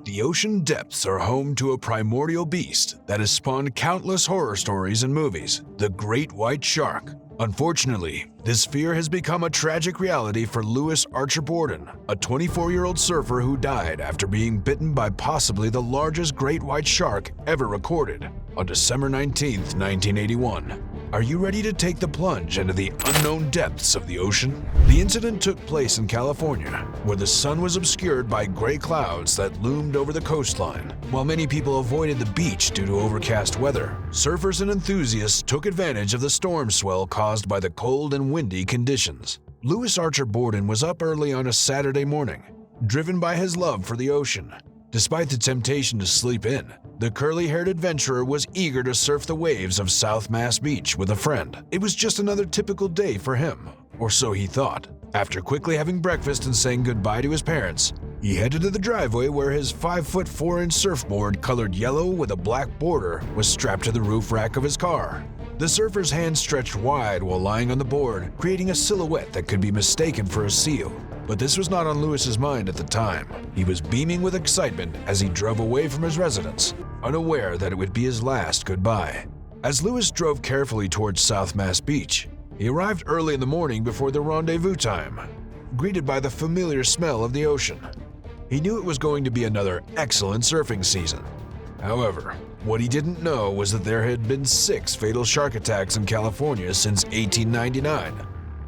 The ocean depths are home to a primordial beast that has spawned countless horror stories and movies, the great white shark. Unfortunately, this fear has become a tragic reality for Louis Archer Borden, a 24-year-old surfer who died after being bitten by possibly the largest great white shark ever recorded on December 19, 1981. Are you ready to take the plunge into the unknown depths of the ocean? The incident took place in California, where the sun was obscured by gray clouds that loomed over the coastline. While many people avoided the beach due to overcast weather, surfers and enthusiasts took advantage of the storm swell caused by the cold and windy conditions. Louis Archer Borden was up early on a Saturday morning, driven by his love for the ocean. Despite the temptation to sleep in, the curly-haired adventurer was eager to surf the waves of South Mass Beach with a friend. It was just another typical day for him, or so he thought. After quickly having breakfast and saying goodbye to his parents, he headed to the driveway where his 5'4" surfboard colored yellow with a black border was strapped to the roof rack of his car. The surfer's hands stretched wide while lying on the board, creating a silhouette that could be mistaken for a seal. But this was not on Louis's mind at the time. He was beaming with excitement as he drove away from his residence, unaware that it would be his last goodbye. As Louis drove carefully towards South Mass Beach, he arrived early in the morning before the rendezvous time, greeted by the familiar smell of the ocean. He knew it was going to be another excellent surfing season. However, what he didn't know was that there had been 6 fatal shark attacks in California since 1899,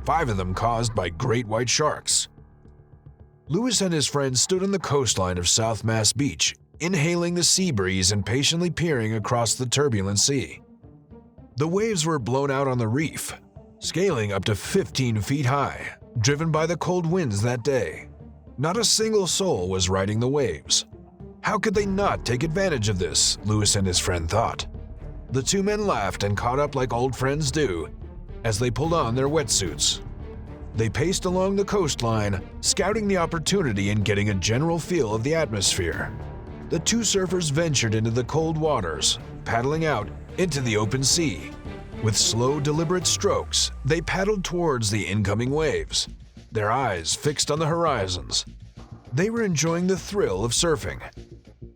5 of them caused by great white sharks. Louis and his friends stood on the coastline of South Mass Beach, inhaling the sea breeze and patiently peering across the turbulent sea. The waves were blown out on the reef, scaling up to 15 feet high, driven by the cold winds that day. Not a single soul was riding the waves. How could they not take advantage of this, Louis and his friend thought. The two men laughed and caught up like old friends do as they pulled on their wetsuits. They paced along the coastline, scouting the opportunity and getting a general feel of the atmosphere. The two surfers ventured into the cold waters, paddling out into the open sea. With slow, deliberate strokes, they paddled towards the incoming waves, their eyes fixed on the horizons. They were enjoying the thrill of surfing,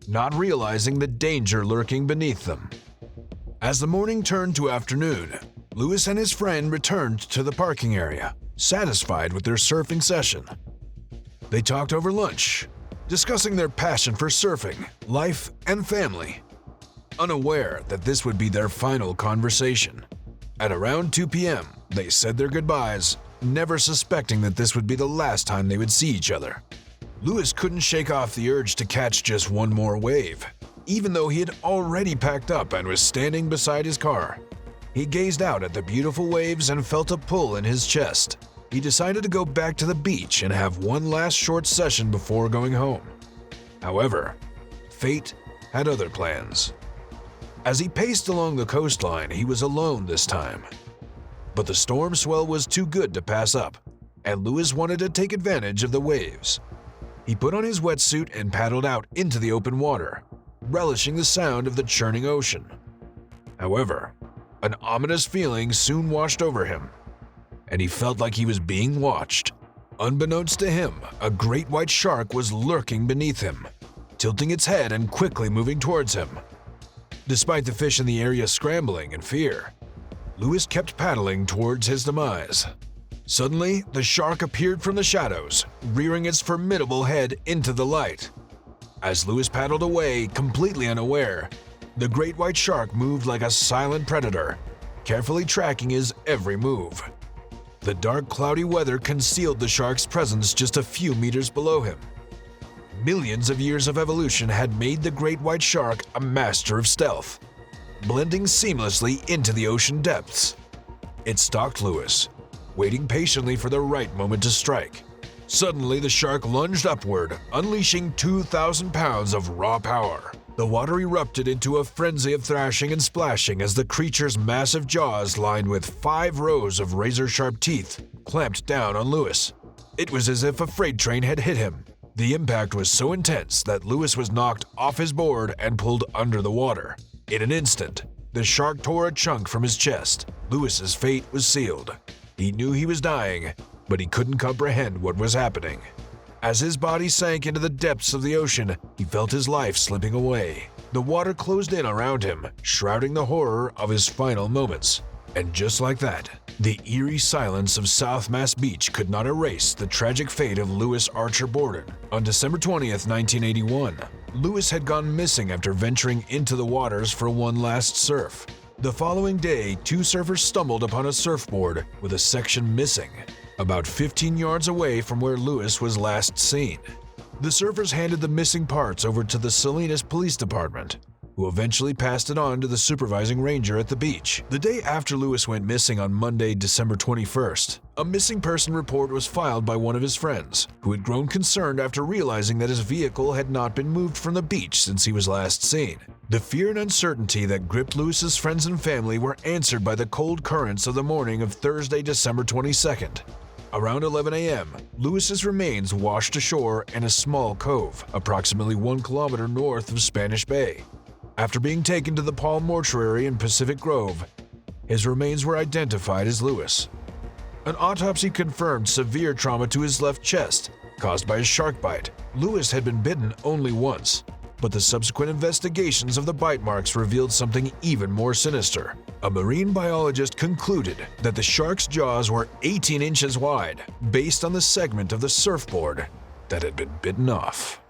not realizing the danger lurking beneath them. As the morning turned to afternoon, Louis and his friend returned to the parking area, satisfied with their surfing session. They talked over lunch, discussing their passion for surfing, life, and family, unaware that this would be their final conversation. At around 2 p.m., they said their goodbyes, never suspecting that this would be the last time they would see each other. Louis couldn't shake off the urge to catch just one more wave, even though he had already packed up and was standing beside his car. He gazed out at the beautiful waves and felt a pull in his chest. He decided to go back to the beach and have one last short session before going home. However, fate had other plans. As he paced along the coastline, he was alone this time. But the storm swell was too good to pass up, and Louis wanted to take advantage of the waves. He put on his wetsuit and paddled out into the open water, relishing the sound of the churning ocean. However, an ominous feeling soon washed over him, and he felt like he was being watched. Unbeknownst to him, a great white shark was lurking beneath him, tilting its head and quickly moving towards him. Despite the fish in the area scrambling in fear, Louis kept paddling towards his demise. Suddenly, the shark appeared from the shadows, rearing its formidable head into the light. As Louis paddled away, completely unaware, the great white shark moved like a silent predator, carefully tracking his every move. The dark, cloudy weather concealed the shark's presence just a few meters below him. Millions of years of evolution had made the great white shark a master of stealth, blending seamlessly into the ocean depths. It stalked Louis, waiting patiently for the right moment to strike. Suddenly, the shark lunged upward, unleashing 2,000 pounds of raw power. The water erupted into a frenzy of thrashing and splashing as the creature's massive jaws, lined with 5 rows of razor-sharp teeth, clamped down on Louis. It was as if a freight train had hit him. The impact was so intense that Louis was knocked off his board and pulled under the water. In an instant, the shark tore a chunk from his chest. Louis's fate was sealed. He knew he was dying, but he couldn't comprehend what was happening. As his body sank into the depths of the ocean, he felt his life slipping away. The water closed in around him, shrouding the horror of his final moments. And just like that, the eerie silence of South Mass Beach could not erase the tragic fate of Louis Archer Borden. On December 20th, 1981, Louis had gone missing after venturing into the waters for one last surf. The following day, two surfers stumbled upon a surfboard with a section missing, about 15 yards away from where Louis was last seen. The surfers handed the missing parts over to the Salinas Police Department, who eventually passed it on to the supervising ranger at the beach. The day after Louis went missing on Monday, December 21st, a missing person report was filed by one of his friends, who had grown concerned after realizing that his vehicle had not been moved from the beach since he was last seen. The fear and uncertainty that gripped Louis's friends and family were answered by the cold currents of the morning of Thursday, December 22nd. Around 11 a.m., Louis's remains washed ashore in a small cove, approximately 1 kilometer north of Spanish Bay. After being taken to the Palm Mortuary in Pacific Grove, his remains were identified as Louis. An autopsy confirmed severe trauma to his left chest, caused by a shark bite. Louis had been bitten only once, but the subsequent investigations of the bite marks revealed something even more sinister. A marine biologist concluded that the shark's jaws were 18 inches wide, based on the segment of the surfboard that had been bitten off.